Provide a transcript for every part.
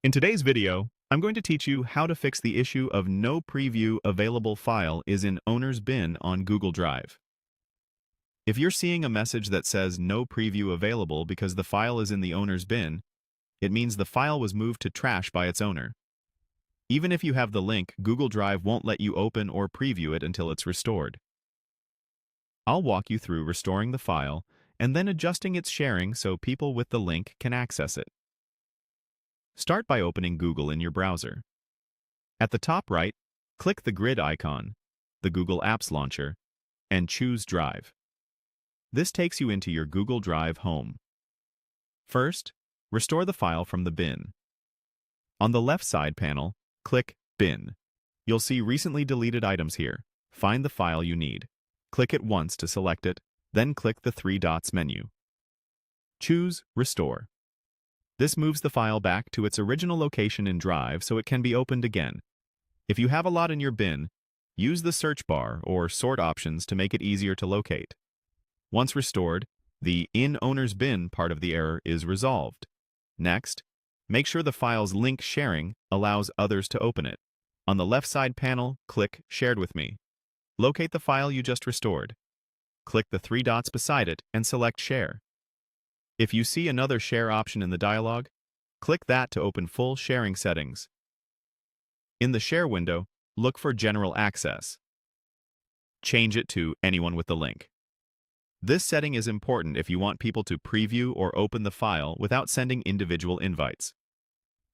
In today's video, I'm going to teach you how to fix the issue of no preview available file is in owner's bin on Google Drive. If you're seeing a message that says no preview available because the file is in the owner's bin, it means the file was moved to trash by its owner. Even if you have the link, Google Drive won't let you open or preview it until it's restored. I'll walk you through restoring the file and then adjusting its sharing so people with the link can access it. Start by opening Google in your browser. At the top right, click the grid icon, the Google Apps Launcher, and choose Drive. This takes you into your Google Drive home. First, restore the file from the bin. On the left side panel, click Bin. You'll see recently deleted items here. Find the file you need. Click it once to select it, then click the three dots menu. Choose Restore. This moves the file back to its original location in Drive so it can be opened again. If you have a lot in your bin, use the search bar or sort options to make it easier to locate. Once restored, the In Owner's Bin part of the error is resolved. Next, make sure the file's link sharing allows others to open it. On the left side panel, click Shared with Me. Locate the file you just restored. Click the three dots beside it and select Share. If you see another share option in the dialog, click that to open full sharing settings. In the Share window, look for General Access. Change it to Anyone with the link. This setting is important if you want people to preview or open the file without sending individual invites.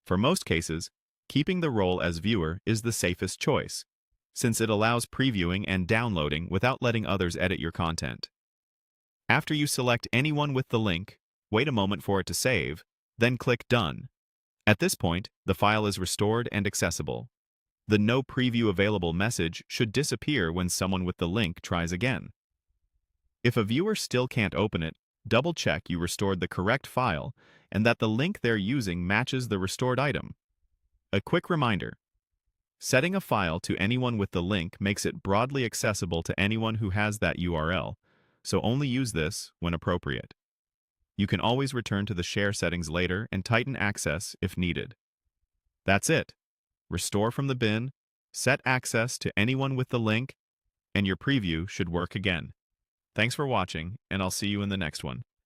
For most cases, keeping the role as viewer is the safest choice, since it allows previewing and downloading without letting others edit your content. After you select Anyone with the link, wait a moment for it to save, then click Done. At this point, the file is restored and accessible. The No Preview Available message should disappear when someone with the link tries again. If a viewer still can't open it, double-check you restored the correct file and that the link they're using matches the restored item. A quick reminder: setting a file to anyone with the link makes it broadly accessible to anyone who has that URL, so only use this when appropriate. You can always return to the share settings later and tighten access if needed. That's it. Restore from the bin, set access to anyone with the link, and your preview should work again. Thanks for watching, and I'll see you in the next one.